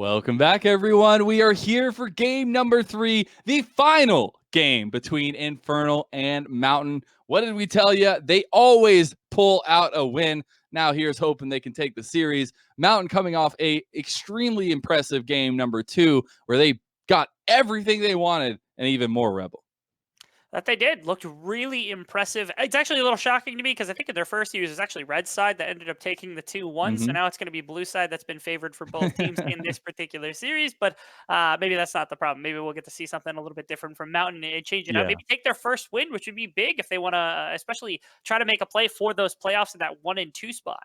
Welcome back, everyone. We are here for game number 3, the final game between Infernal and Mountain. What did we tell you? They always pull out a win. Now here's hoping they can take the series. Mountain coming off a extremely impressive game number 2, where they got everything they wanted and even more, Rebel. That they did. Looked really impressive. It's actually a little shocking to me because I think in their first use, it was actually red side that ended up taking the 2-1. So Mm-hmm. now it's going to be blue side that's been favored for both teams in this particular series. But maybe that's not the problem. Maybe we'll get to see something a little bit different from Mountain and change it up. Yeah. Maybe take their first win, which would be big if they want to, especially try to make a play for those playoffs in that 1 and 2 spot.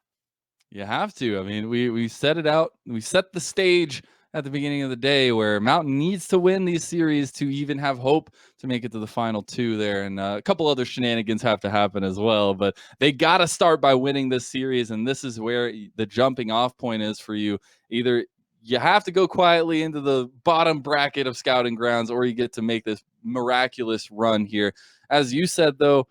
You have to. I mean, we set it out. We set the stage at the beginning of the day where Mountain needs to win these series to even have hope to make it to the final 2 there. And a couple other shenanigans have to happen as well. But they got to start by winning this series. And this is where the jumping off point is for you. Either you have to go quietly into the bottom bracket of scouting grounds, or you get to make this miraculous run here. As you said, though,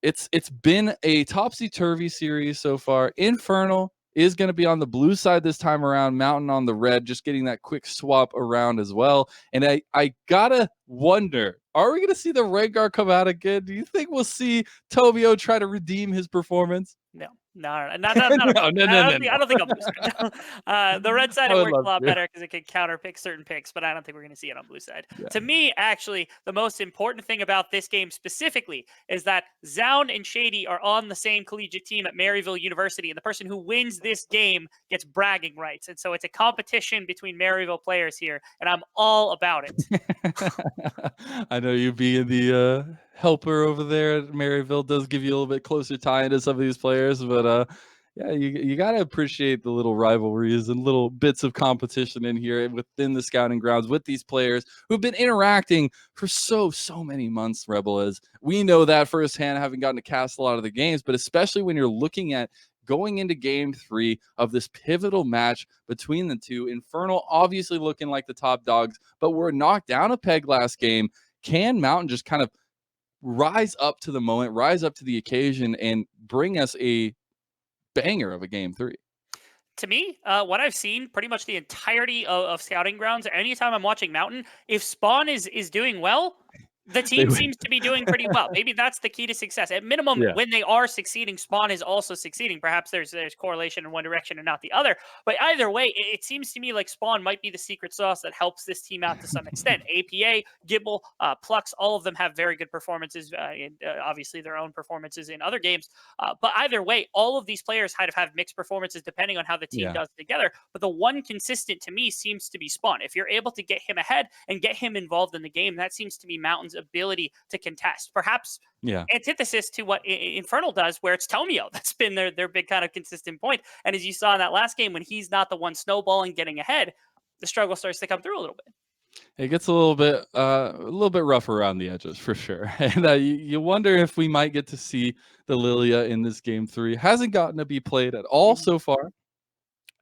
it's been a topsy-turvy series so far. Infernal is going to be on the blue side this time around, Mountain on the red, just getting that quick swap around as well. And I gotta wonder, are we going to see the Rengar come out again? Do you think we'll see Tobio try to redeem his performance? No, no, not a No, problem. no, no, no, I no. don't think on blue side. The red side I it would works a love lot to. better because it can counter pick certain picks, but I don't think we're going to see it on blue side. Yeah. To me, actually, the most important thing about this game specifically is that Zound and Shady are on the same collegiate team at Maryville University, and the person who wins this game gets bragging rights. And so it's a competition between Maryville players here, and I'm all about it. I know you being the helper over there at Maryville does give you a little bit closer tie into some of these players, but yeah, you got to appreciate the little rivalries and little bits of competition in here within the scouting grounds with these players who've been interacting for so many months. Rebel, as we know that firsthand, having gotten to cast a lot of the games, but especially when you're looking at going into game 3 of this pivotal match between the two. Infernal obviously looking like the top dogs, but were knocked down a peg last game. Can Mountain just kind of rise up to the moment, rise up to the occasion, and bring us a banger of a game 3? To me, what I've seen pretty much the entirety of scouting grounds, anytime I'm watching Mountain, if Spawn is doing well, the They team win. seems to be doing pretty well. Maybe that's the key to success. At minimum, Yeah. when they are succeeding, Spawn is also succeeding. Perhaps there's correlation in one direction and not the other. But either way, it seems to me like Spawn might be the secret sauce that helps this team out to some extent. APA, Gibble, Plux, all of them have very good performances, and obviously their own performances in other games. But either way, all of these players kind of have mixed performances depending on how the team Yeah. does together. But the one consistent to me seems to be Spawn. If you're able to get him ahead and get him involved in the game, that seems to be Mountain's ability to contest. Perhaps Yeah. antithesis to what Infernal does, where it's Tomio that's been their big kind of consistent point. And as you saw in that last game, when he's not the one snowballing, getting ahead, the struggle starts to come through a little bit. It gets a little bit rough around the edges for sure. And you wonder if we might get to see the Lilia in this game 3. Hasn't gotten to be played at all Mhm. so far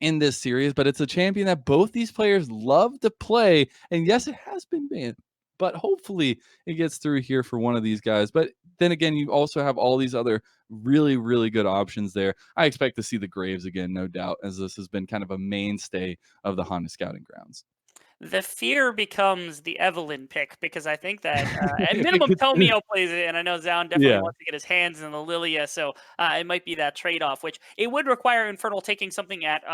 in this series, but it's a champion that both these players love to play. And yes, it has been banned, but hopefully it gets through here for one of these guys. But then again, you also have all these other really good options there. I expect to see the Graves again, no doubt, as this has been kind of a mainstay of the Honda scouting grounds. The fear becomes the Evelyn pick because I think that at It minimum gets- Tomio plays it, and I know Zound definitely yeah, wants to get his hands in the Lilia, so it might be that trade-off, which it would require Infernal taking something at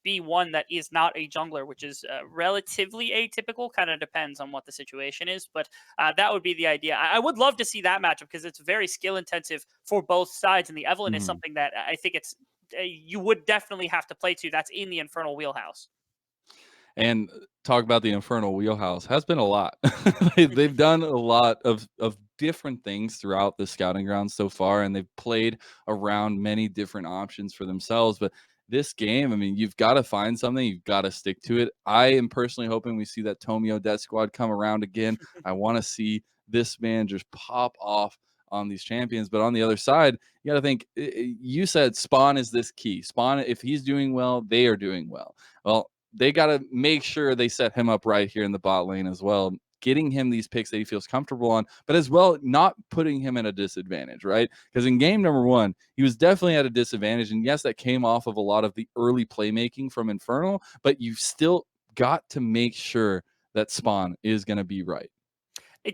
B1 that is not a jungler, which is relatively atypical. Kind of depends on what the situation is, but that would be the idea. I would love to see that matchup because it's very skill intensive for both sides, and the Evelyn is mhm. something that I think it's you would definitely have to play to. That's in the Infernal wheelhouse. And talk about the Infernal Wheelhouse has been a lot. They've done a lot of different things throughout the scouting grounds so far, and they've played around many different options for themselves. But this game, I mean, you've got to find something, you've got to stick to it. I am personally hoping we see that Tomio Death Squad come around again. I want to see this man just pop off on these champions. But on the other side, you got to think, you said Spawn is this key. Spawn, if he's doing well, they are doing well. Well, they got to make sure they set him up right here in the bot lane as well, getting him these picks that he feels comfortable on, but as well not putting him at a disadvantage, right? Because in game number 1, he was definitely at a disadvantage, and yes, that came off of a lot of the early playmaking from Infernal, but you still got to make sure that Spawn is going to be right.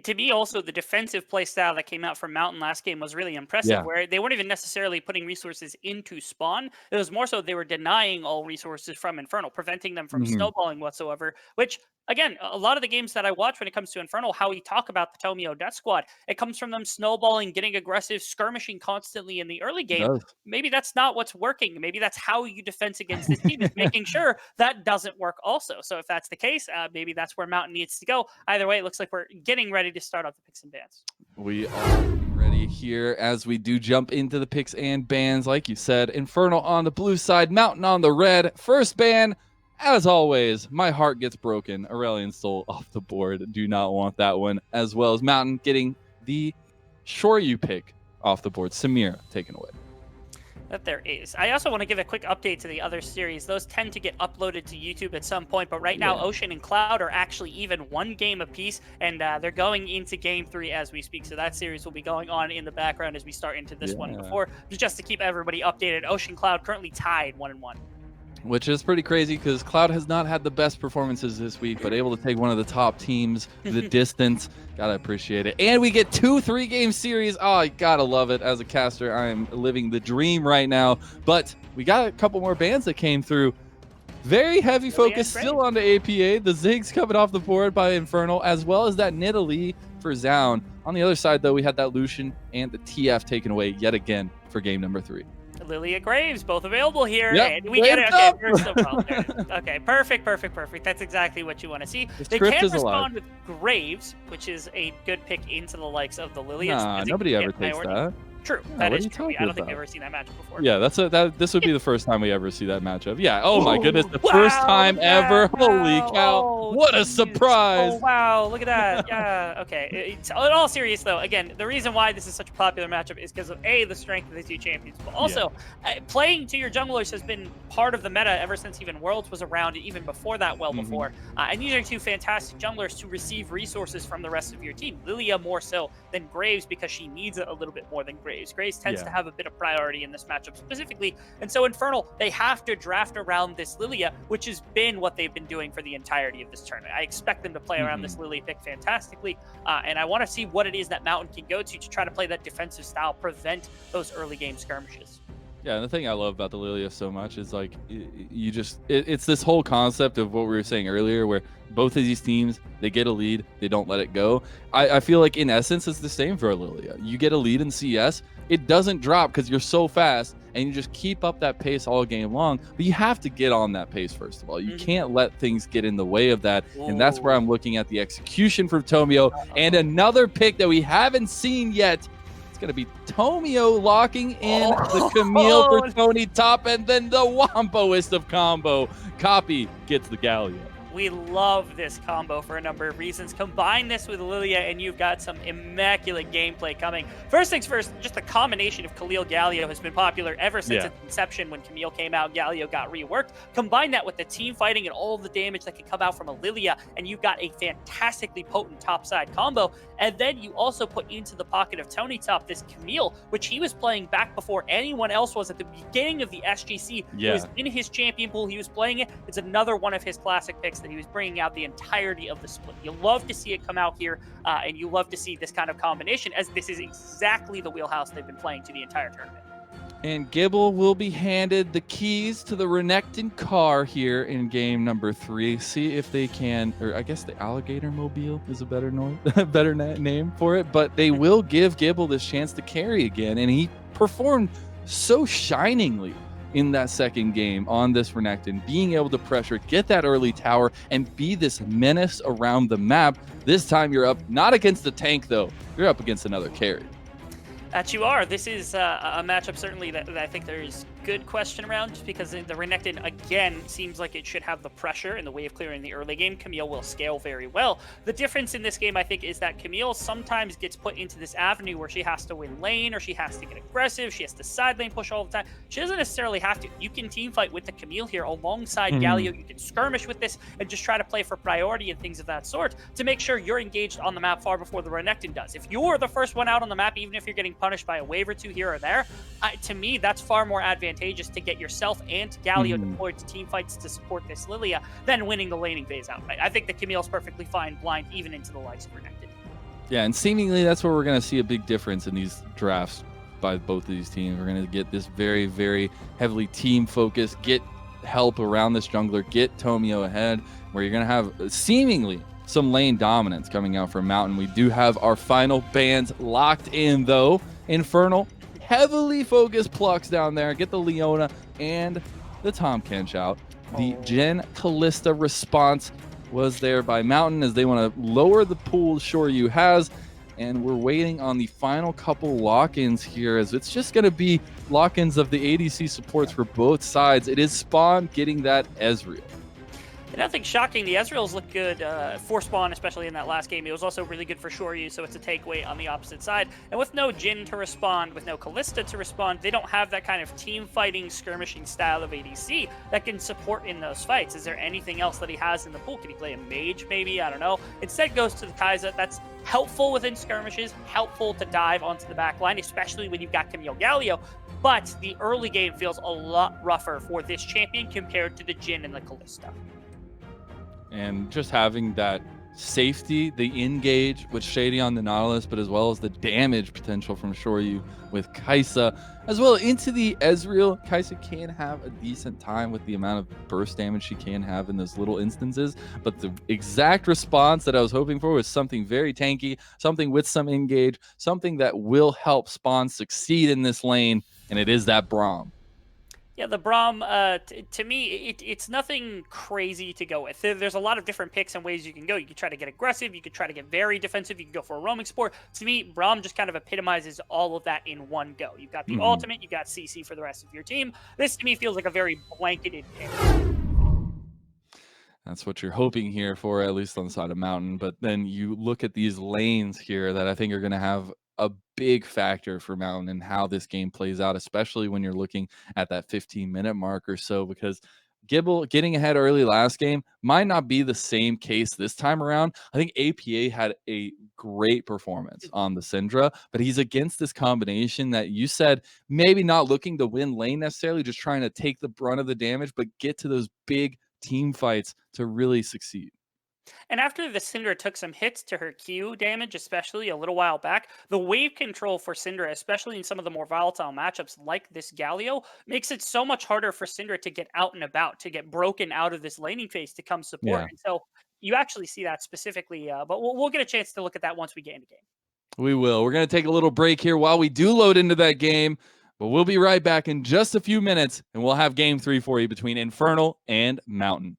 To me, also, the defensive play style that came out from Mountain last game was really impressive, Yeah. where they weren't even necessarily putting resources into Spawn. It was more so they were denying all resources from Infernal, preventing them from Mhm. snowballing whatsoever, which, again, a lot of the games that I watch when it comes to Infernal, how we talk about the Tomio Death Squad, it comes from them snowballing, getting aggressive, skirmishing constantly in the early It game. does. Maybe that's not what's working. Maybe that's how you defense against this team, is making sure that doesn't work also. So if that's the case, maybe that's where Mountain needs to go. Either way, it looks like we're getting ready to start off the picks and bans. We are ready here as we do jump into the picks and bans. Like you said, Infernal on the blue side, Mountain on the red. First ban, as always, my heart gets broken. Aurelion Soul off the board. Do not want that one. As well as Mountain getting the Shoryu pick off the board. Samira taken away. That there is. I also want to give a quick update to the other series. Those tend to get uploaded to YouTube at some point, but right now, Ocean and Cloud are actually even one game apiece, and they're going into Game 3 as we speak. So that series will be going on in the background as we start into this one before, just to keep everybody updated. Ocean Cloud currently tied 1-1. Which is pretty crazy because Cloud has not had the best performances this week, but able to take one of the top teams the distance. Gotta appreciate it. And we get 2 3-game series. Oh, I gotta love it. As a caster, I am living the dream right now. But we got a couple more bans that came through. Very heavy focus still on the APA. The Ziggs coming off the board by Infernal, as well as that Nidalee for Zound. On the other side, though, we had that Lucian and the TF taken away yet again for game number 3. Lilia Graves, both available here. Yep, And we get it. Okay, you're so well. Okay, perfect. That's exactly what you want to see. They can respond with Graves, which is a good pick into the likes of the Lilia. Nah, nobody ever takes that. True, that is true. I don't think I've ever seen that matchup before. Yeah, this would be the first time we ever see that matchup. Yeah. Oh my goodness, the first time ever. Holy cow! What a surprise! Oh wow, look at that. Yeah. Okay. In all serious though, again, the reason why this is such a popular matchup is because of the strength of the two champions, but also playing to your junglers has been part of the meta ever since even Worlds was around, and even before that, before. And these are two fantastic junglers to receive resources from the rest of your team. Lilia more so than Graves because she needs it a little bit more than Graves. Graves tends to have a bit of priority in this matchup specifically, and so Infernal, they have to draft around this Lilia, which has been what they've been doing for the entirety of this tournament. I expect them to play around this Lilia pick fantastically, and I want to see what it is that Mountain can go to try to play that defensive style, prevent those early game skirmishes. Yeah, and the thing I love about the Lilia so much is like it's this whole concept of what we were saying earlier, where both of these teams, they get a lead, they don't let it go. I feel like in essence it's the same for Lilia. You get a lead in CS, it doesn't drop because you're so fast, and you just keep up that pace all game long. But you have to get on that pace first of all. You can't let things get in the way of that, and that's where I'm looking at the execution from Tomio. And another pick that we haven't seen yet. It's going to be Tomio locking in the Camille for Tony top, and then the womboest of combo. Copy gets the Galio. We love this combo for a number of reasons. Combine this with Lilia, and you've got some immaculate gameplay coming. First things first, just the combination of Khalil Galio has been popular ever since its inception. When Camille came out, Galio got reworked. Combine that with the team fighting and all of the damage that can come out from a Lilia, and you've got a fantastically potent topside combo. And then you also put into the pocket of Tony Top this Camille, which he was playing back before anyone else was at the beginning of the SGC. He was in his champion pool. He was playing it. It's another one of his classic picks that he was bringing out the entirety of the split. You love to see it come out here, and you love to see this kind of combination, as this is exactly the wheelhouse they've been playing to the entire tournament. And Gibble will be handed the keys to the Renekton car here in game number 3. See if they can, or I guess the Alligator Mobile is a better name for it, but they will give Gibble this chance to carry again, and he performed so shiningly in that second game on this Renekton, being able to pressure, get that early tower, and be this menace around the map. This time you're up, not against the tank though, you're up against another carry. That you are. This is a matchup certainly that I think there's good question around, just because the Renekton, again, seems like it should have the pressure and the way of clearing the early game. Camille will scale very well. The difference in this game, I think, is that Camille sometimes gets put into this avenue where she has to win lane, or she has to get aggressive, she has to side lane push all the time. She doesn't necessarily have to. You can team fight with the Camille here alongside Galio. You can skirmish with this and just try to play for priority and things of that sort to make sure you're engaged on the map far before the Renekton does. If you're the first one out on the map, even if you're getting punished by a wave or two here or there, to me, that's far more advantageous advantageous to get yourself and Galio deployed to team fights to support this Lilia than winning the laning phase outright. I think that Camille's perfectly fine blind even into the likes of Renekton. Yeah, and seemingly that's where we're going to see a big difference in these drafts by both of these teams. We're going to get this very, very heavily team-focused, get help around this jungler, get Tomio ahead, where you're going to have seemingly some lane dominance coming out from Mountain. We do have our final bans locked in, though. Infernal, heavily focused plucks down there. Get the Leona and the Tahm Kench out. The Jen Callista response was there by Mountain as they want to lower the pool Shoryu has. And we're waiting on the final couple lock-ins here, as it's just going to be lock-ins of the ADC supports for both sides. It is Spawn getting that Ezreal. Nothing shocking. The Ezreals look good for Spawn, especially in that last game. It was also really good for Shoryu, so it's a takeaway on the opposite side. And with no Jhin to respond, with no Callista to respond, they don't have that kind of team-fighting, skirmishing style of ADC that can support in those fights. Is there anything else that he has in the pool? Can he play a mage, maybe? I don't know. Instead goes to the Kai'Sa. That's helpful within skirmishes, helpful to dive onto the back line, especially when you've got Camille Galio. But the early game feels a lot rougher for this champion compared to the Jhin and the Callista. And just having that safety, the engage with Shady on the Nautilus, but as well as the damage potential from Shoryu with Kai'Sa, as well into the Ezreal. Kai'Sa can have a decent time with the amount of burst damage she can have in those little instances, but the exact response that I was hoping for was something very tanky, something with some engage, something that will help Spawn succeed in this lane, and it is that Braum. Yeah, the Braum, to me, it's nothing crazy to go with. There's a lot of different picks and ways you can go. You can try to get aggressive. You can try to get very defensive. You can go for a roaming support. To me, Braum just kind of epitomizes all of that in one go. You've got the ultimate. You've got CC for the rest of your team. This, to me, feels like a very blanketed pick. That's what you're hoping here for, at least on the side of Mountain. But then you look at these lanes here that I think are going to have a big factor for Mountain and how this game plays out, especially when you're looking at that 15-minute mark or so, because Gibble getting ahead early last game might not be the same case this time around. I think APA had a great performance on the Syndra, but he's against this combination that you said maybe not looking to win lane necessarily, just trying to take the brunt of the damage, but get to those big team fights to really succeed. And after the Syndra took some hits to her Q damage, especially a little while back, the wave control for Syndra, especially in some of the more volatile matchups like this Galio, makes it so much harder for Syndra to get out and about, to get broken out of this laning phase to come support. Yeah. And so you actually see that specifically, but we'll get a chance to look at that once we get into game. We will. We're going to take a little break here while we do load into that game, but we'll be right back in just a few minutes, and we'll have game 3 for you between Infernal and Mountain.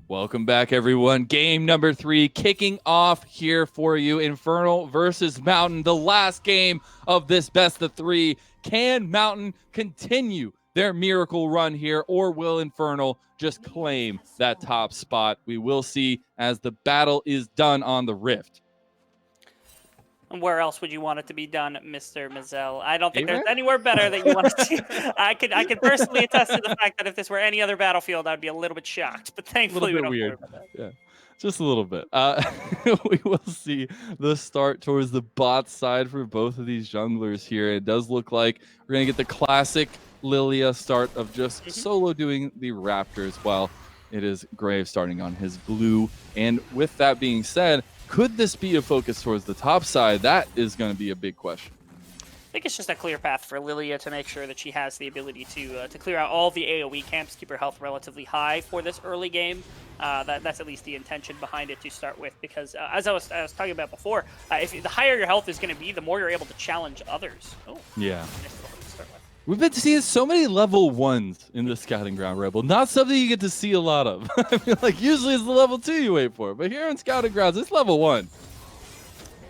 Welcome back, everyone. Game number 3 kicking off here for you. Infernal versus Mountain, the last game of this best of 3. Can Mountain continue their miracle run here, or will Infernal just claim that top spot? We will see as the battle is done on the Rift. And where else would you want it to be done, Mr. Mazel? I don't think there's anywhere better that you want to see. I could personally attest to the fact that if this were any other battlefield, I'd be a little bit shocked. But thankfully, we don't weird. About that. Yeah, just a little bit. We will see the start towards the bot side for both of these junglers here. It does look like we're gonna get the classic Lilia start of just solo doing the Raptors, while it is Graves starting on his blue. And with that being said, could this be a focus towards the top side? That is going to be a big question. I think it's just a clear path for Lilia to make sure that she has the ability to clear out all the AoE camps, keep her health relatively high for this early game. That's at least the intention behind it to start with, because as I was talking about before, if the higher your health is going to be, the more you're able to challenge others. Oh, Yeah. nice little hook to start with. We've been seeing so many level 1s in the Scouting Ground Rebel. Not something you get to see a lot of. I feel like usually it's the level 2 you wait for, but here in Scouting Grounds, it's level 1.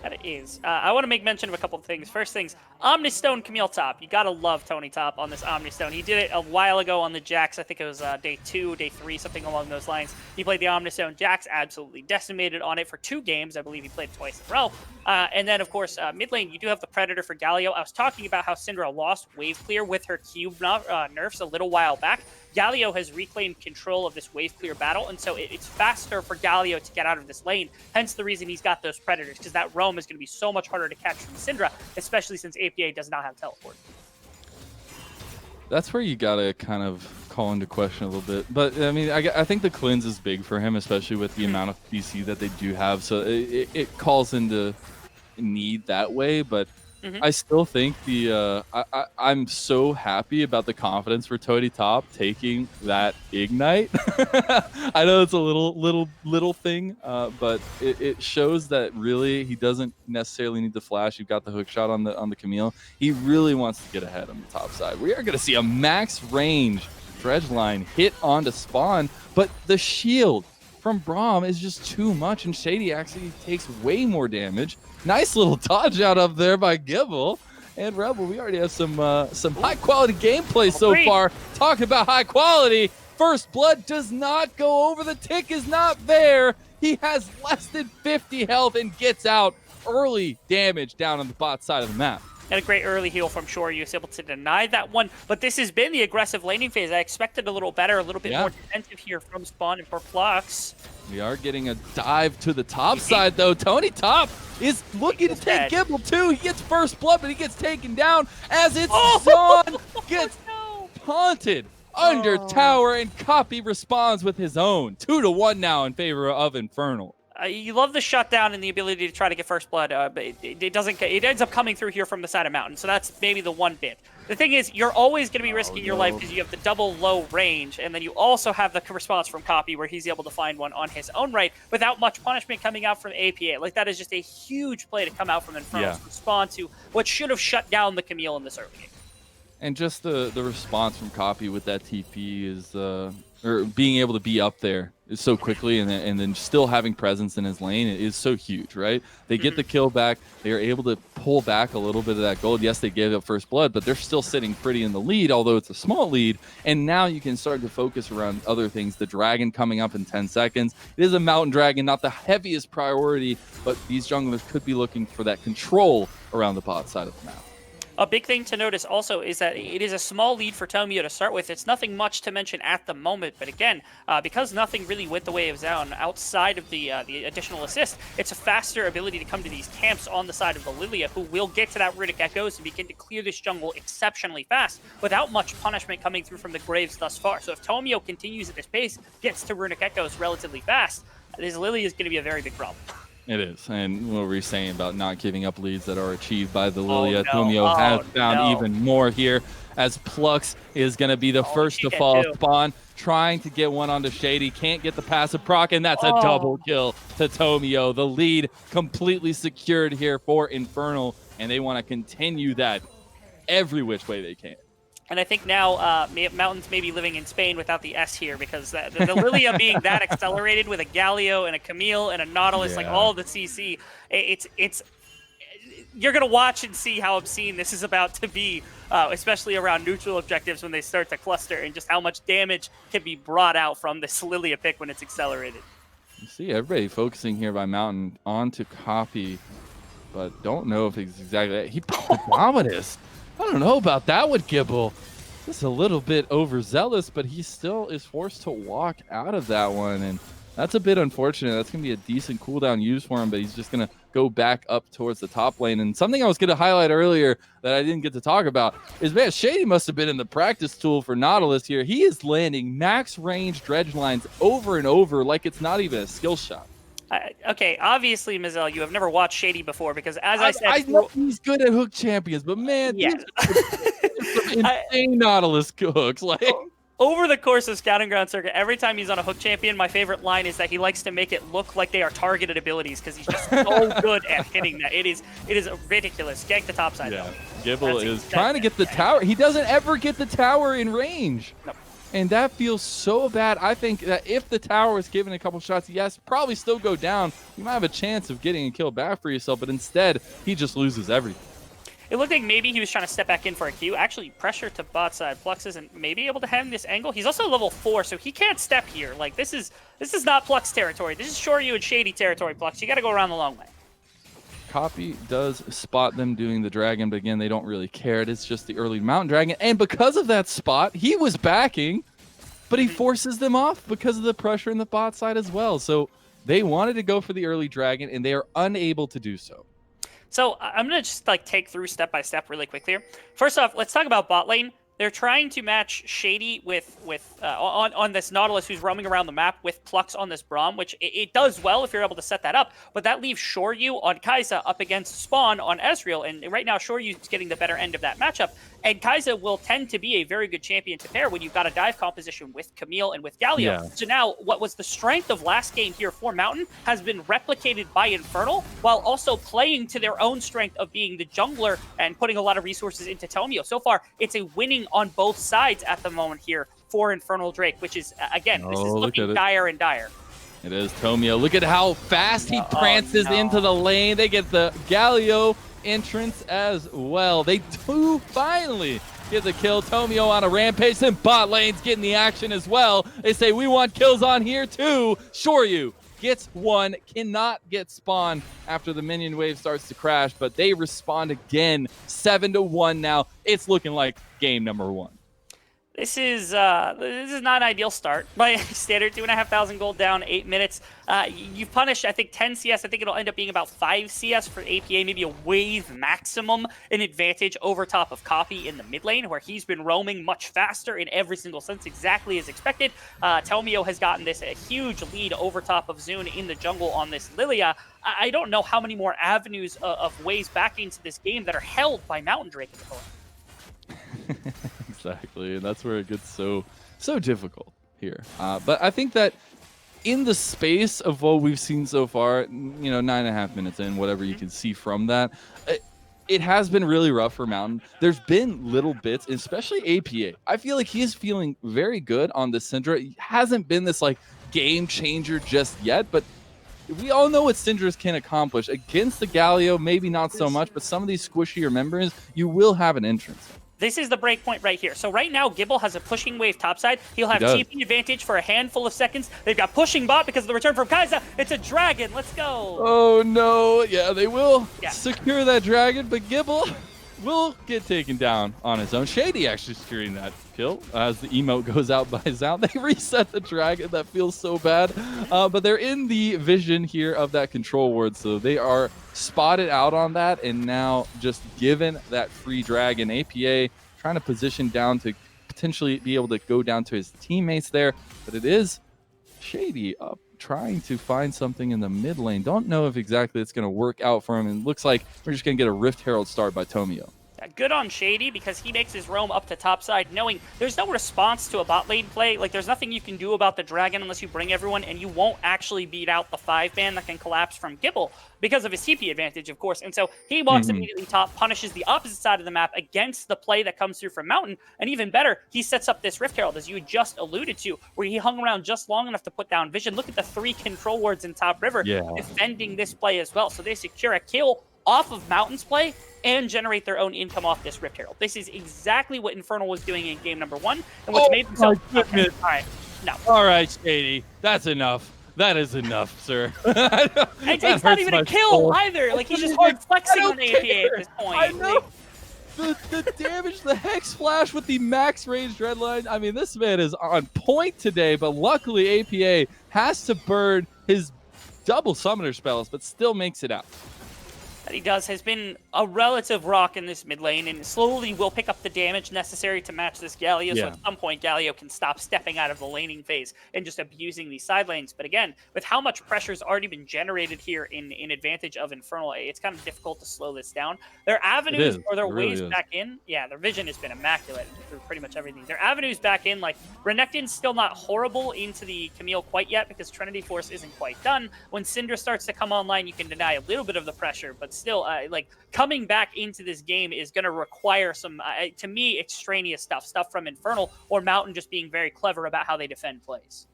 That it is. I want to make mention of a couple of things. First things, Omnistone Camille Top. You gotta love Tony Top on this Omnistone. He did it a while ago on the Jax. I think it was day 2, day 3, something along those lines. He played the Omnistone. Jax absolutely decimated on it for 2 games. I believe he played it twice in a row. And then, of course, mid lane, you do have the Predator for Galio. I was talking about how Syndra lost wave clear with her cube nerfs a little while back. Galio has reclaimed control of this wave clear battle, and so it's faster for Galio to get out of this lane. Hence the reason he's got those Predators, because that roam is going to be so much harder to catch from Syndra, especially since APA does not have teleport. That's where you gotta kind of call into question a little bit. But I mean, I think the cleanse is big for him, especially with the amount of PC that they do have. So it calls into need that way. But I still think I'm so happy about the confidence for Tony Top taking that ignite. I know it's a little thing, but it shows that really he doesn't necessarily need the flash. You've got the hook shot on the Camille. He really wants to get ahead on the top side. We are going to see a max range dredge line hit onto spawn, but the shield from Braum is just too much, and Shady actually takes way more damage. Nice little dodge out up there by Gibble. And Rebel, we already have some high quality gameplay so far. Talking about high quality, First Blood does not go over. The tick is not there. He has less than 50 health and gets out early damage down on the bot side of the map. And a great early heal from Shore. He was able to deny that one. But this has been the aggressive laning phase. I expected a little better, a little bit more defensive here from Spawn and Perplux. We are getting a dive to the top side, though. Tony Top is looking to take Gibble, too. He gets First Blood, but he gets taken down as its son gets taunted under tower, and Copy responds with his own. 2-1 now in favor of Infernal. You love the shutdown and the ability to try to get First Blood, but it doesn't. It ends up coming through here from the side of Mountain, so that's maybe the one bit. The thing is, you're always going to be risking your life because you have the double low range, and then you also have the response from Copy where he's able to find one on his own right without much punishment coming out from APA. Like, that is just a huge play to come out from Infernal's response to what should have shut down the Camille in this early game. And just the response from Copy with that TP is, or being able to be up there so quickly, and then still having presence in his lane is so huge, right? They get the kill back. They are able to pull back a little bit of that gold. Yes, they gave up First Blood, but they're still sitting pretty in the lead, although it's a small lead. And now you can start to focus around other things. The dragon coming up in 10 seconds. It is a mountain dragon, not the heaviest priority, but these junglers could be looking for that control around the bot side of the map. A big thing to notice also is that it is a small lead for Tomio to start with. It's nothing much to mention at the moment, but again, because nothing really went the way of Zaun outside of the additional assist, it's a faster ability to come to these camps on the side of the Lilia, who will get to that Runic Echoes and begin to clear this jungle exceptionally fast without much punishment coming through from the Graves thus far. So if Tomio continues at this pace, gets to Runic Echoes relatively fast, this Lilia is going to be a very big problem. It is, and what were you saying about not giving up leads that are achieved by the Lilia? Tomio has found even more here, as Plux is going to be the first to fall spawn, trying to get one onto Shady, can't get the passive proc, and that's a double kill to Tomio. The lead completely secured here for Infernal, and they want to continue that every which way they can. And I think now Mountains may be living in Spain without the S here, because the Lilia being that accelerated with a Galio and a Camille and a Nautilus, like all the CC, it's you're going to watch and see how obscene this is about to be, especially around neutral objectives when they start to cluster, and just how much damage can be brought out from this Lilia pick when it's accelerated. You see everybody focusing here by Mountain onto Copy, but don't know if it's exactly that. He put the Dominus. I don't know about that with Gibble. Just a little bit overzealous, but he still is forced to walk out of that one, and that's a bit unfortunate. That's going to be a decent cooldown use for him, but he's just going to go back up towards the top lane. And something I was going to highlight earlier that I didn't get to talk about is, man, Shady must have been in the practice tool for Nautilus here. He is landing max range dredge lines over and over like it's not even a skill shot. Okay, obviously, Mazel, you have never watched Shady before because, as I said, I know he's good at hook champions, but man, yeah. these are some insane Nautilus hooks. Like, Over the course of Scouting Ground Circuit, every time he's on a hook champion, my favorite line is that he likes to make it look like they are targeted abilities because he's just so good at hitting that. It is ridiculous. Gank the top side, yeah, though. Gibble is trying to get the tower. He doesn't ever get the tower in range. Nope. And that feels so bad. I think that if the tower was given a couple shots, yes, probably still go down. You might have a chance of getting a kill back for yourself, but instead, he just loses everything. It looked like maybe he was trying to step back in for a Q. Actually, pressure to bot side. Plux isn't maybe able to hem this angle. He's also level 4, so he can't step here. Like, this is not Plux territory. This is Shoryu and Shady territory, Plux. You got to go around the long way. Copy does spot them doing the dragon, but again, they don't really care. It's just the early mountain dragon. And because of that spot, he was backing, but he forces them off because of the pressure in the bot side as well. So they wanted to go for the early dragon, and they are unable to do so. So I'm going to just like take through step by step really quick here. First off, let's talk about bot lane. They're trying to match Shady on this Nautilus who's roaming around the map with Plux on this Braum, which it does well if you're able to set that up, but that leaves Shoryu on Kai'Sa up against Spawn on Ezreal, and right now Shoryu's getting the better end of that matchup, and Kai'Sa will tend to be a very good champion to pair when you've got a dive composition with Camille and with Galio. Yeah. So now what was the strength of last game here for Mountain has been replicated by Infernal, while also playing to their own strength of being the jungler and putting a lot of resources into Tomio. So far, it's a winning on both sides at the moment here for Infernal Drake, which is, again, this is looking dire and dire. It is Tomio. Look at how fast he prances into the lane. They get the Galio entrance as well. They do finally get the kill. Tomio on a rampage, and bot lane's getting the action as well. They say, we want kills on here too. Shoryu gets one, cannot get spawned after the minion wave starts to crash, but they respond again. 7-1 now. It's looking like game number 1. This is not an ideal start. By standard, 2,500 gold down, 8 minutes. You've punished, I think, 10 CS. I think it'll end up being about 5 CS for APA, maybe a wave maximum, an advantage over top of Copy in the mid lane, where he's been roaming much faster in every single sense, exactly as expected. Tomio has gotten this a huge lead over top of Zune in the jungle on this Lilia. I don't know how many more avenues of ways back into this game that are held by Mountain Drake at the moment. Exactly, and that's where it gets so difficult here. But I think that in the space of what we've seen so far, 9.5 minutes in, whatever you can see from that, it has been really rough for Mountain. There's been little bits, especially APA. I feel like he is feeling very good on the Syndra. He hasn't been this like game changer just yet, but we all know what Syndras can accomplish. Against the Galio, maybe not so much, but some of these squishier members, you will have an entrance. This is the break point right here. So right now, Gibble has a pushing wave topside. He'll have TP advantage for a handful of seconds. They've got pushing bot because of the return from Kai'Sa. It's a dragon. Let's go. Oh, no. Yeah, they will secure that dragon, but Gibble will get taken down on his own. Shady actually securing that kill as the emote goes out by Zound. They reset the dragon. That feels so bad. But they're in the vision here of that control ward, so they are spotted out on that, and now just given that free dragon. APA trying to position down to potentially be able to go down to his teammates there, but it is Shady up trying to find something in the mid lane. Don't know if exactly it's going to work out for him, and it looks like we're just going to get a Rift Herald start by Tomio. Good on Shady because he makes his roam up to topside knowing there's no response to a bot lane play. Like, there's nothing you can do about the dragon unless you bring everyone, and you won't actually beat out the 5-man that can collapse from Gibble because of his TP advantage, of course. And so he walks immediately top, punishes the opposite side of the map against the play that comes through from Mountain, and even better, he sets up this Rift Herald, as you just alluded to, where he hung around just long enough to put down vision. Look at the 3 control wards in top river defending this play as well. So they secure a kill off of Mountain's play and generate their own income off this Rift Herald. This is exactly what Infernal was doing in game number 1, and what's made them so... Okay. All right, no. All right, Shady, that's enough. That is enough, sir. It's not even a kill either. Like, he's just hard flexing on APA at this point. I know. The damage, the Hex Flash with the max range Dreadline. I mean, this man is on point today, but luckily APA has to burn his double summoner spells, but still makes it out. He does, has been a relative rock in this mid lane, and slowly will pick up the damage necessary to match this Galio. So Yeah. at some point, Galio can stop stepping out of the laning phase and just abusing these side lanes. But again, with how much pressure's already been generated here in advantage of Infernal, it's kind of difficult to slow this down. Their avenues or their ways back in, yeah, their vision has been immaculate through pretty much everything. Their avenues back in, like, Renekton's still not horrible into the Camille quite yet because Trinity Force isn't quite done. When Syndra starts to come online, you can deny a little bit of the pressure, but still, like, coming back into this game is going to require some, to me, extraneous stuff from Infernal or Mountain just being very clever about how they defend plays.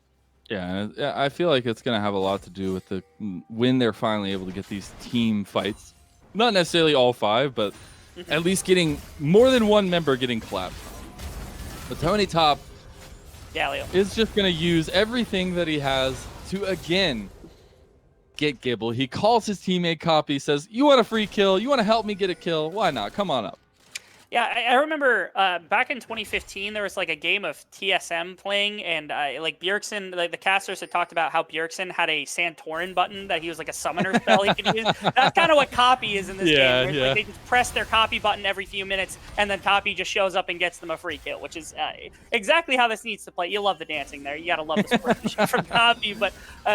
Yeah, I feel like it's going to have a lot to do with when they're finally able to get these team fights. Not necessarily all 5, but at least getting more than one member getting clapped. But Tony Top Galio is just going to use everything that he has to, again, get Gibble. He calls his teammate Copy, says, "You want a free kill? You want to help me get a kill? Why not? Come on up." Yeah, I remember back in 2015, there was like a game of TSM playing, and like Bjergsen, like the casters had talked about how Bjergsen had a Santorin button that he was like a summoner spell he could use. That's kind of what Copy is in this game. Like they just press their Copy button every few minutes, and then Copy just shows up and gets them a free kill, which is exactly how this needs to play. You love the dancing there. You got to love the sportsmanship from Copy, but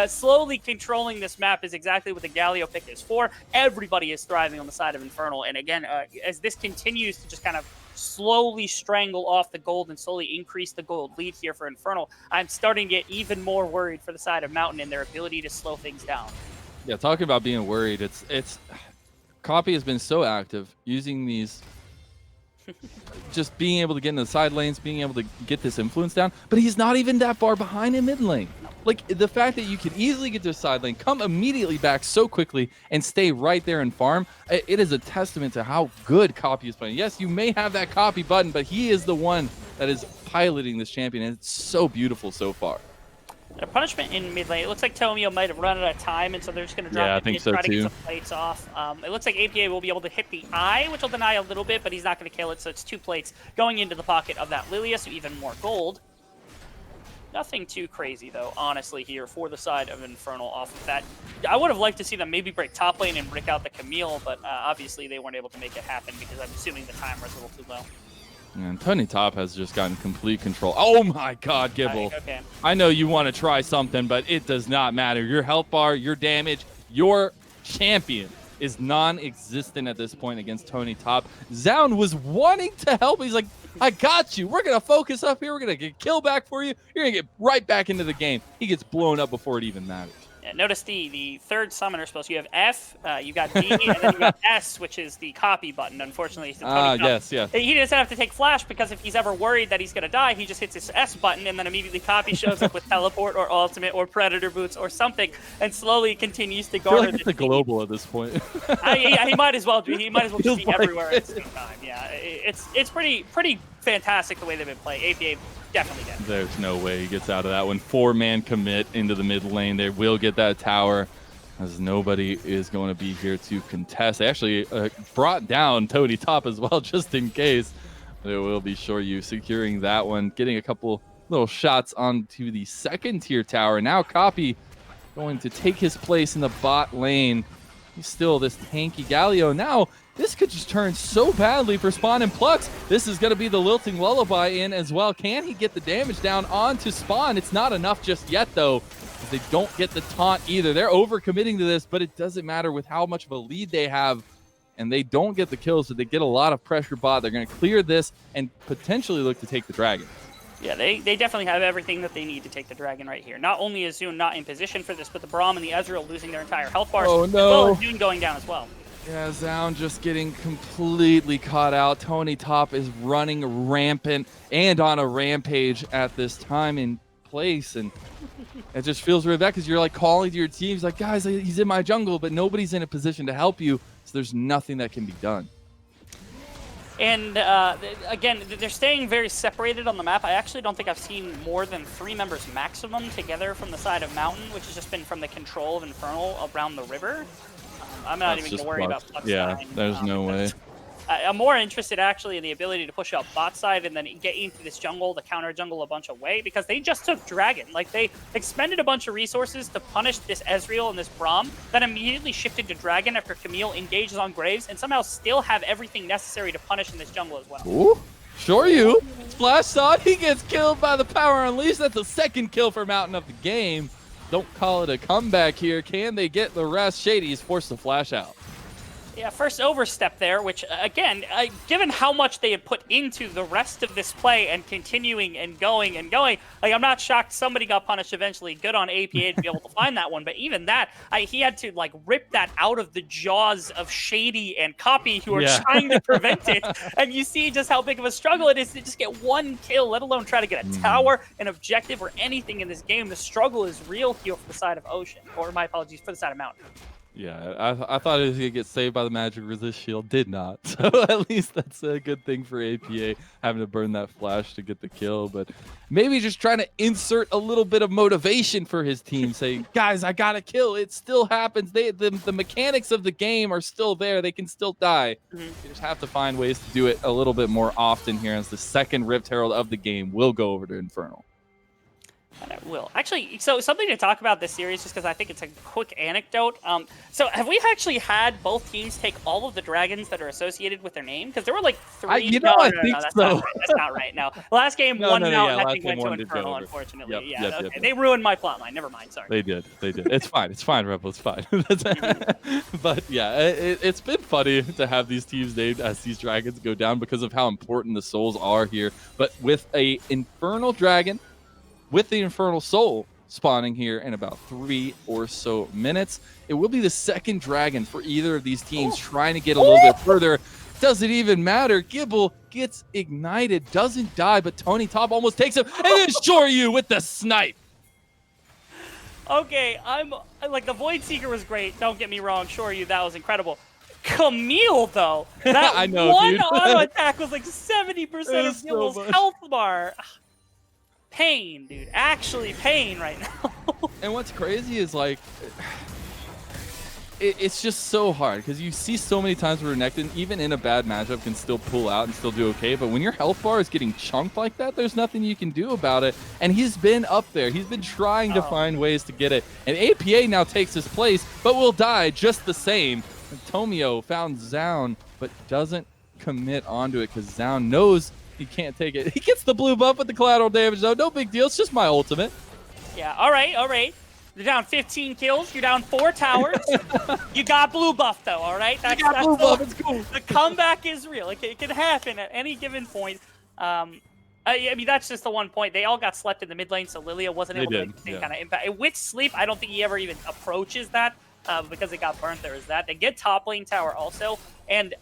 slowly controlling this map is exactly what the Galio pick is for. Everybody is thriving on the side of Infernal, and again, as this continues to just kind of slowly strangle off the gold and slowly increase the gold lead here for Infernal, I'm starting to get even more worried for the side of Mountain and their ability to slow things down. Yeah, talking about being worried, it's Copy has been so active using these, just being able to get in the side lanes, being able to get this influence down, but he's not even that far behind in mid lane. Like, the fact that you could easily get to a side lane, come immediately back so quickly, and stay right there and farm, it is a testament to how good Copy is playing. Yes, you may have that Copy button, but he is the one that is piloting this champion, and it's so beautiful so far. A punishment in mid lane. It looks like Tomio might have run out of time, and so they're just going to drop it and try to get some plates off. It looks like APA will be able to hit the eye, which will deny a little bit, but he's not going to kill it, so it's 2 plates going into the pocket of that Lilia, so even more gold. Nothing too crazy, though, honestly, here for the side of Infernal off of that. I would have liked to see them maybe break top lane and brick out the Camille, but obviously they weren't able to make it happen because I'm assuming the timer is a little too low. And Tony Top has just gotten complete control. Oh my God, Gibble. Okay. I know you want to try something, but it does not matter. Your health bar, your damage, your champion is non-existent at this point against Tony Top. Zound was wanting to help. He's like, I got you. We're going to focus up here. We're going to get kill back for you. You're going to get right back into the game. He gets blown up before it even matters. Yeah, notice the third summoner spell. So you have F, you got D, and then you got S, which is the Copy button. Unfortunately, yes. He doesn't have to take Flash because if he's ever worried that he's going to die, he just hits his S button, and then immediately Copy shows up with Teleport or Ultimate or Predator Boots or something, and slowly continues to garner. I feel like it's a global at this point. Yeah, he might as well be. He might as well just be everywhere at the same time. Yeah, it's pretty fantastic the way they've been playing. APA definitely get it. There's no way he gets out of that one. 4-man commit into the mid lane. They will get that tower, as nobody is going to be here to contest. They actually brought down Tony Top as well, just in case. They will be sure you securing that one, getting a couple little shots onto the second tier tower. Now Copy going to take his place in the bot lane. He's still this tanky Galio. Now this could just turn so badly for Spawn and Plux. This is going to be the Lilting Lullaby in as well. Can he get the damage down onto Spawn? It's not enough just yet, though, because they don't get the taunt either. They're overcommitting to this, but it doesn't matter with how much of a lead they have, and they don't get the kills, so they get a lot of pressure bot. They're going to clear this and potentially look to take the dragon. Yeah, they definitely have everything that they need to take the dragon right here. Not only is Zune not in position for this, but the Braum and the Ezreal losing their entire health bars. Oh, no. As well as Zune going down as well. Yeah, Zound just getting completely caught out. Tony Top is running rampant and on a rampage at this time in place. And it just feels really bad because you're like calling to your teams like, guys, he's in my jungle, but nobody's in a position to help you. So there's nothing that can be done. And again, they're staying very separated on the map. I actually don't think I've seen more than 3 members maximum together from the side of Mountain, which has just been from the control of Infernal around the river. I'm not even going to worry about Flux. Yeah, there's no way. I'm more interested actually in the ability to push up bot side and then get into this jungle, the counter jungle a bunch of way, because they just took Dragon. Like, they expended a bunch of resources to punish this Ezreal and this Braum, then immediately shifted to Dragon after Camille engages on Graves, and somehow still have everything necessary to punish in this jungle as well. Ooh, sure you. Splash shot, he gets killed by the Power Unleashed. That's the second kill for Mountain of the game. Don't call it a comeback here. Can they get the rest? Shady is forced to flash out. Yeah, first overstep there, which, again, given how much they had put into the rest of this play and continuing and going, like, I'm not shocked somebody got punished eventually. Good on APA to be able to find that one. But even that, he had to, like, rip that out of the jaws of Shady and Copy, who are trying to prevent it. And you see just how big of a struggle it is to just get one kill, let alone try to get a tower, an objective, or anything in this game. The struggle is real here for the side of Ocean. Or, my apologies, for the side of Mountain. Yeah, I thought it was going to get saved by the magic resist shield. Did not. So at least that's a good thing for APA, having to burn that flash to get the kill. But maybe just trying to insert a little bit of motivation for his team, saying, guys, I got to kill. It still happens. The mechanics of the game are still there. They can still die. You just have to find ways to do it a little bit more often here, as the second Rift Herald of the game will go over to Infernal. And it will. Actually, so something to talk about this series, just because I think it's a quick anecdote. So have we actually had both teams take all of the dragons that are associated with their name? Because there were like 3. I think that's so. Not right. That's not right. No. Last game, one out, and I think went to Infernal, unfortunately. Yep. They ruined my plotline. Never mind. Sorry. They did. It's fine. It's fine, Rebel. It's fine. But yeah, it's been funny to have these teams named as these dragons go down because of how important the souls are here. But with a Infernal dragon, with the Infernal Soul spawning here in about 3 or so minutes, it will be the second dragon for either of these teams trying to get a little bit further. Doesn't even matter. Gibble gets ignited, doesn't die, but Tony Top almost takes him, and then Shoryu with the snipe. Okay, I'm like, the Void Seeker was great. Don't get me wrong. Shoryu, that was incredible. Camille, though, that I know, one dude. auto attack was like 70% of Gibble's so health bar. Pain, dude. Actually pain right now. And what's crazy is, like, it's just so hard because you see so many times where Renekton, even in a bad matchup, can still pull out and still do okay. But when your health bar is getting chunked like that, there's nothing you can do about it. And he's been up there. He's been trying to find ways to get it. And APA now takes his place, but will die just the same. And Tomio found Zaun, but doesn't commit onto it because Zaun knows he can't take it. He gets the blue buff with the collateral damage, though. No big deal. It's just my ultimate. Yeah, all right. You're down 15 kills. You're down 4 towers. You got blue buff, though, all right? That's blue buff. It's cool. The comeback is real. It can happen at any given point. I mean, that's just the one point. They all got slept in the mid lane, so Lilia wasn't able to make the same kind of impact. With sleep, I don't think he ever even approaches that because it got burnt. There is that. They get top lane tower also. And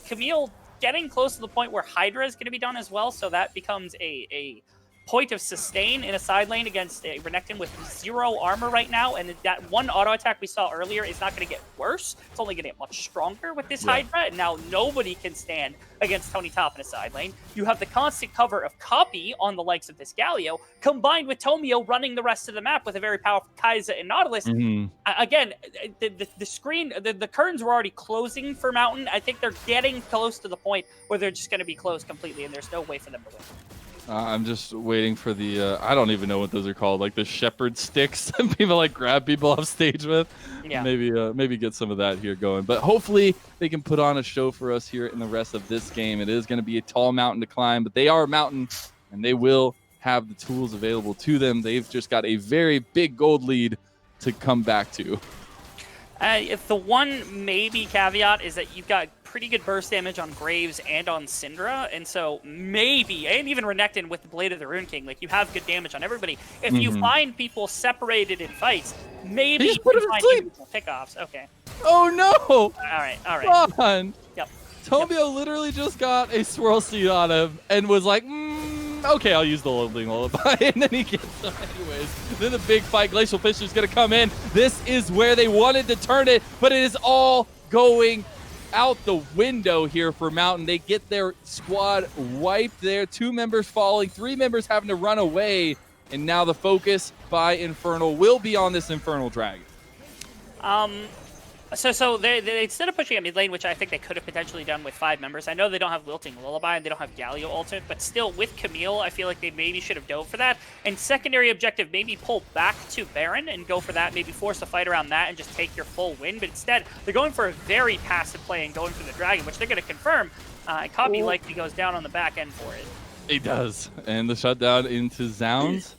Camille getting close to the point where Hydra is going to be done as well, so that becomes a point of sustain in a side lane against a Renekton with 0 armor right now, and that one auto attack we saw earlier is not going to get worse. It's only going to get much stronger with this Hydra, and now nobody can stand against Tony Top in a side lane. You have the constant cover of Copy on the likes of this Galio, combined with Tomio running the rest of the map with a very powerful Kai'Sa and Nautilus. Again, the screen, the curtains were already closing for Mountain. I think they're getting close to the point where they're just going to be closed completely, and there's no way for them to win. I'm just waiting for the, I don't even know what those are called, like the shepherd sticks that people like grab people off stage with. Yeah. Maybe get some of that here going. But hopefully they can put on a show for us here in the rest of this game. It is going to be a tall mountain to climb, but they are a mountain, and they will have the tools available to them. They've just got a very big gold lead to come back to. If the one maybe caveat is that you've got pretty good burst damage on Graves and on Syndra, and so maybe, and even Renekton with the Blade of the Rune King, like you have good damage on everybody. If you find people separated in fights, maybe you can find individual pickoffs. Okay. Oh no! All right. Come on. Yep. Tomio literally just got a swirl seed on him and was like, okay, I'll use the Loathing Lullaby, and then he gets them anyways. Then the big fight, Glacial Fissure is going to come in. This is where they wanted to turn it, but it is all going out the window here for Mountain. They get their squad wiped there. 2 members falling, 3 members having to run away, and now the focus by Infernal will be on this Infernal Dragon. So they instead of pushing at mid lane, which I think they could have potentially done with 5 members. I know they don't have Wilting Lullaby and they don't have Galio ultimate, but still with Camille, I feel like they maybe should have dove for that. And secondary objective, maybe pull back to Baron and go for that. Maybe force a fight around that and just take your full win. But instead, they're going for a very passive play and going for the Dragon, which they're going to confirm. Copy likely goes down on the back end for it. He does, and the shutdown into Zounds.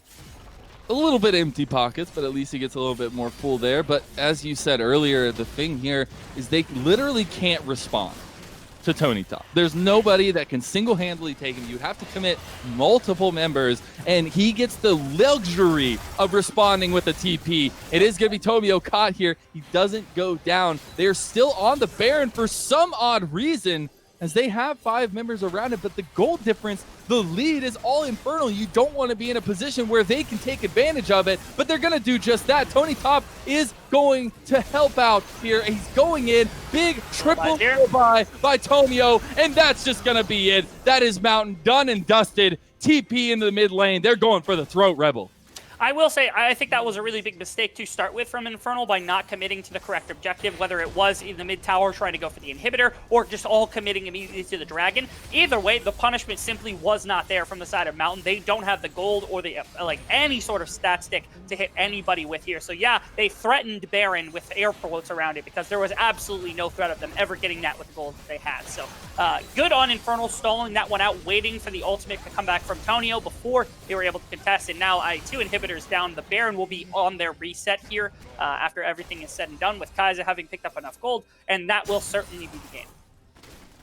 A little bit empty pockets, but at least he gets a little bit more full there. But as you said earlier, the thing here is they literally can't respond to Tony Top. There's nobody that can single-handedly take him. You have to commit multiple members, and he gets the luxury of responding with a TP. It is going to be Tomio caught here. He doesn't go down. They're still on the Baron for some odd reason, as they have 5 members around it, but the goal difference, the lead is all Infernal. You don't want to be in a position where they can take advantage of it, but they're going to do just that. Tony Top is going to help out here. He's going in. Big triple by Tomio, and that's just going to be it. That is Mountain done and dusted. TP into the mid lane. They're going for the throat, Rebel. I will say, I think that was a really big mistake to start with from Infernal by not committing to the correct objective, whether it was in the mid tower trying to go for the inhibitor or just all committing immediately to the dragon. Either way, the punishment simply was not there from the side of Mountain. They don't have the gold or the like any sort of stat stick to hit anybody with here. So yeah, they threatened Baron with air quotes around it because there was absolutely no threat of them ever getting that with the gold that they had. So good on Infernal stalling that one out, waiting for the ultimate to come back from Tonio before they were able to contest. And now 2 inhibitors down. The Baron will be on their reset here after everything is said and done, with Kaiser having picked up enough gold, and that will certainly be the game.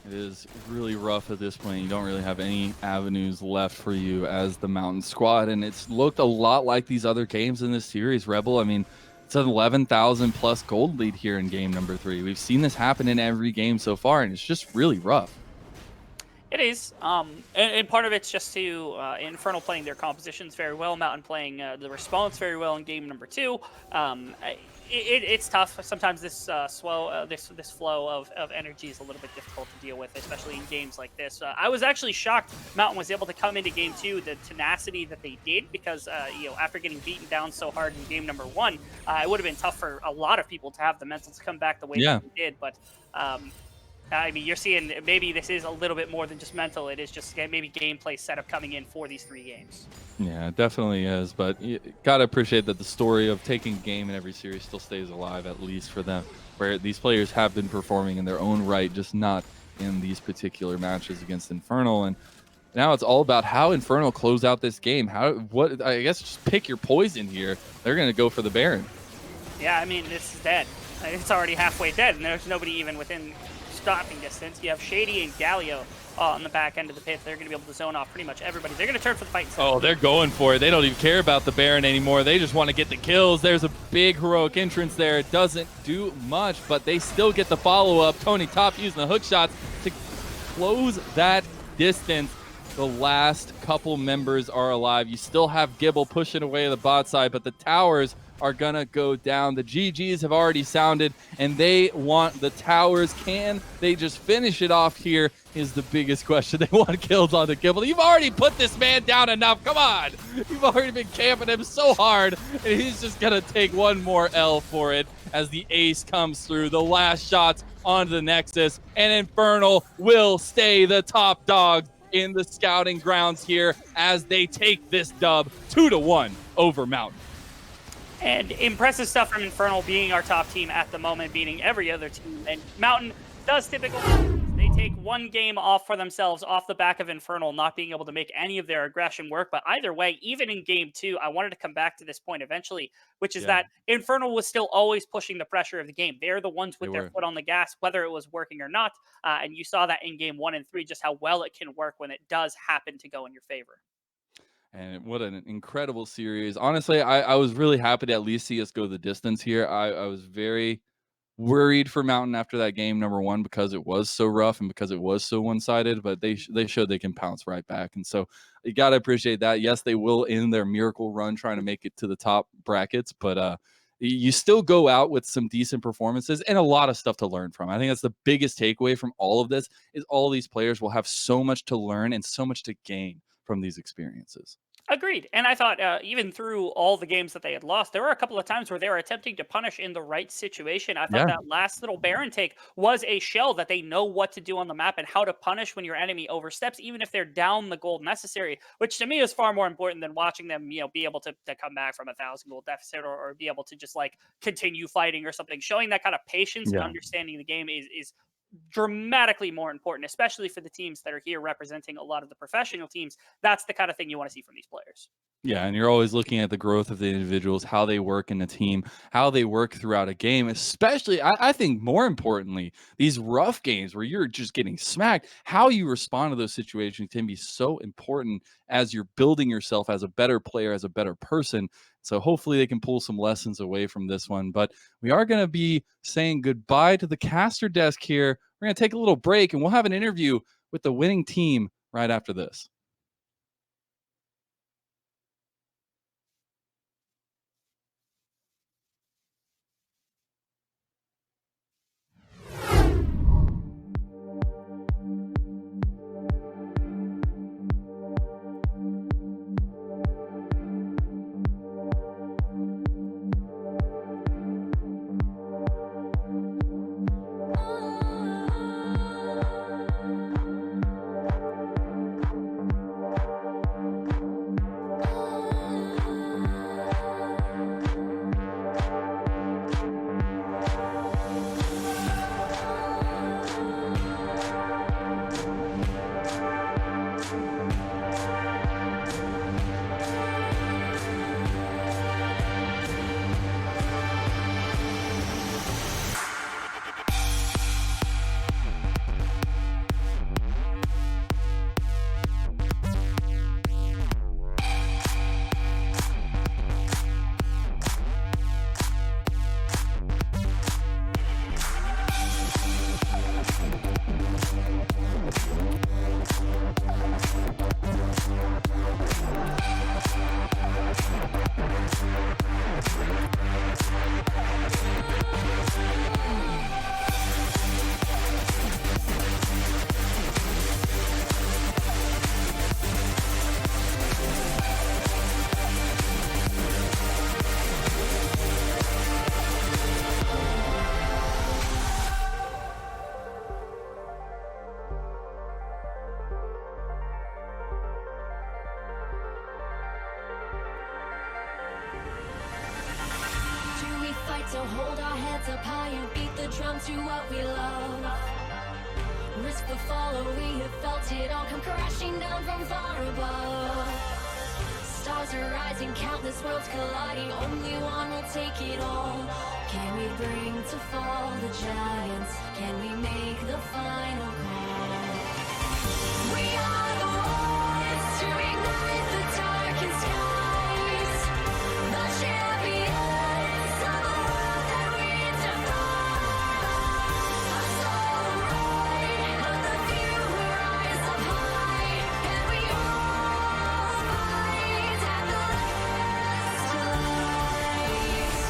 It is really rough at this point. You don't really have any avenues left for you as the Mountain squad, and it's looked a lot like these other games in this series, Rebel. I mean, it's an 11,000 plus gold lead here in game number 3. We've seen this happen in every game so far, and it's just really rough. It is, and part of it's just to Infernal playing their compositions very well, Mountain playing the response very well in game number 2. It's tough. Sometimes this this flow of energy is a little bit difficult to deal with, especially in games like this. I was actually shocked Mountain was able to come into game 2, the tenacity that they did, because after getting beaten down so hard in game number 1, it would have been tough for a lot of people to have the mental to come back the way that they did. But I mean, you're seeing maybe this is a little bit more than just mental. It is just maybe gameplay setup coming in for these 3 games. Yeah, it definitely is. But you gotta appreciate that the story of taking game in every series still stays alive, at least for them, where these players have been performing in their own right, just not in these particular matches against Infernal. And now it's all about how Infernal close out this game. I guess just pick your poison here. They're gonna go for the Baron. Yeah, I mean, this is dead. It's already halfway dead, and there's nobody even within stopping distance. You have Shady and Galio on the back end of the pit. They're going to be able to zone off pretty much everybody. They're going to turn for the fight. Oh, they're going for it. They don't even care about the Baron anymore. They just want to get the kills. There's a big heroic entrance there. It doesn't do much, but they still get the follow-up. Tony Top using the hook shots to close that distance. The last couple members are alive. You still have Gibble pushing away the bot side, but the towers are gonna go down. The GGs have already sounded, and they want the towers. Can they just finish it off here is the biggest question. They want kills on the Gibble. You've already put this man down enough. Come on. You've already been camping him so hard, and he's just gonna take one more L for it as the ace comes through. The last shots onto the Nexus, and Infernal will stay the top dog in the scouting grounds here as they take this dub 2-1 over Mountain. And impressive stuff from Infernal, being our top team at the moment, beating every other team. And Mountain does typical. They take one game off for themselves off the back of Infernal not being able to make any of their aggression work. But either way, even in game 2, I wanted to come back to this point eventually, which is that Infernal was still always pushing the pressure of the game. They're the ones with their foot on the gas, whether it was working or not. And you saw that in game 1 and 3, just how well it can work when it does happen to go in your favor. And what an incredible series. Honestly, I was really happy to at least see us go the distance here. I was very worried for Mountain after that game number 1 because it was so rough and because it was so one-sided, but they showed they can pounce right back. And so you got to appreciate that. Yes, they will end their miracle run trying to make it to the top brackets, but you still go out with some decent performances and a lot of stuff to learn from. I think that's the biggest takeaway from all of this is all these players will have so much to learn and so much to gain from these experiences. Agreed. And I thought even through all the games that they had lost, there were a couple of times where they were attempting to punish in the right situation. I thought Yeah. that last little Baron take was a shell that they know what to do on the map and how to punish when your enemy oversteps, even if they're down the gold necessary, which to me is far more important than watching them, be able to come back from 1,000 gold deficit, or be able to just like continue fighting or something. Showing that kind of patience and Yeah. understanding the game is dramatically more important, especially for the teams that are here representing a lot of the professional teams. That's the kind of thing you want to see from these players. Yeah, and you're always looking at the growth of the individuals, how they work in a team, how they work throughout a game, especially, I think more importantly, these rough games where you're just getting smacked, how you respond to those situations can be so important as you're building yourself as a better player, as a better person. So hopefully they can pull some lessons away from this one. But we are going to be saying goodbye to the caster desk here. We're going to take a little break and we'll have an interview with the winning team right after this. So hold our heads up high and beat the drum to what we love. Risk the fall, or we have felt it all come crashing down from far above. Stars are rising, countless worlds colliding. Only one will take it all. Can we bring to fall the giants? Can we make the final call? We are the ones to ignite the darkened skies. The champions of the world that we defy. A soul right of the few who rise up high. And we all fight at the last light.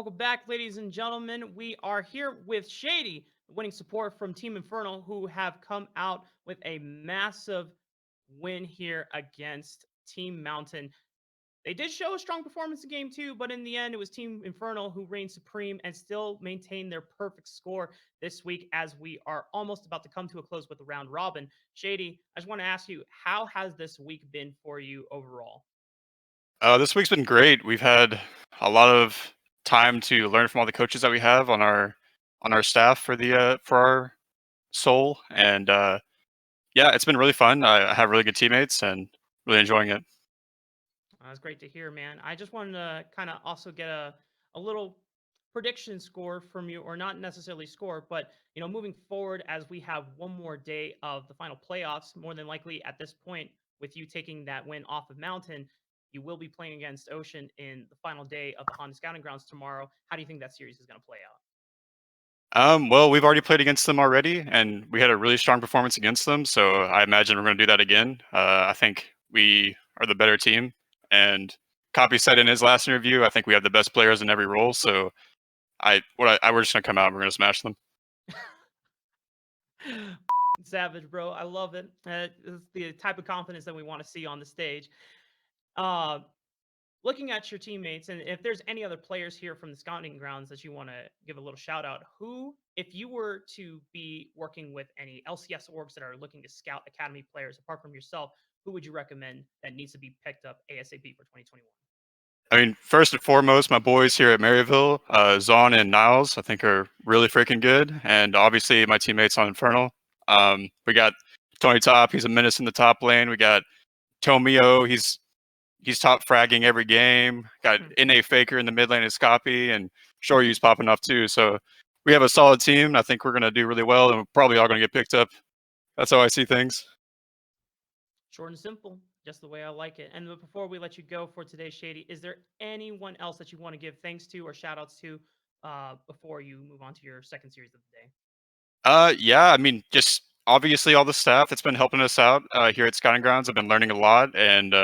welcome back, ladies and gentlemen. We are here with Shady, winning support from Team Infernal, who have come out with a massive win here against Team Mountain. They did show a strong performance in game two, but in the end, it was Team Infernal who reigned supreme and still maintained their perfect score this week as we are almost about to come to a close with the round robin. Shady, I just want to ask you, how has this week been for you overall? This week's been great. We've had a lot of time to learn from all the coaches that we have on our staff for our soul, and yeah, it's been really fun. I have really good teammates and really enjoying it. That's great to hear, man. I just wanted to kind of also get a little prediction score from you, or not necessarily score, but moving forward as we have one more day of the final playoffs, more than likely at this point, with you taking that win off of Mountain, you will be playing against Ocean in the final day of the Honda Scouting Grounds tomorrow. How do you think that series is going to play out? Well, we've already played against them already, and we had a really strong performance against them. So I imagine we're going to do that again. I think we are the better team, and Copy said in his last interview, I think we have the best players in every role. So we're just going to come out and we're going to smash them. Savage, bro. I love it. It's the type of confidence that we want to see on the stage. Uh, Looking at your teammates, and if there's any other players here from the scouting grounds that you want to give a little shout out, who, if you were to be working with any LCS orgs that are looking to scout academy players apart from yourself, who would you recommend that needs to be picked up ASAP for 2021? I mean, first and foremost, my boys here at Maryville, Zon and Niles, I think are really freaking good, and obviously my teammates on Infernal. We got Tony Top, he's a menace in the top lane. We got Tomio, he's top fragging every game. Got NA Faker in the mid lane as Copy, and Shoryu's popping off too. So we have a solid team. I think we're gonna do really well, and we're probably all gonna get picked up. That's how I see things. Short and simple, just the way I like it. And before we let you go for today, Shady, is there anyone else that you want to give thanks to or shout outs to before you move on to your second series of the day? Yeah, I mean, just obviously all the staff that's been helping us out here at Scouting Grounds. I've been learning a lot, and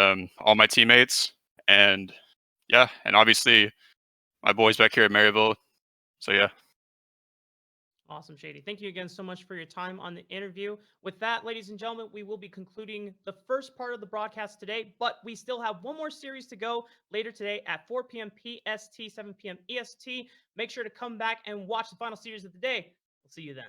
all my teammates, and yeah, and obviously my boys back here at Maryville. So yeah. Awesome, Shady. Thank you again so much for your time on the interview. With that, ladies and gentlemen, we will be concluding the first part of the broadcast today, but we still have one more series to go later today at 4 p.m. PST, 7 p.m. EST. Make sure to come back and watch the final series of the day. We'll see you then.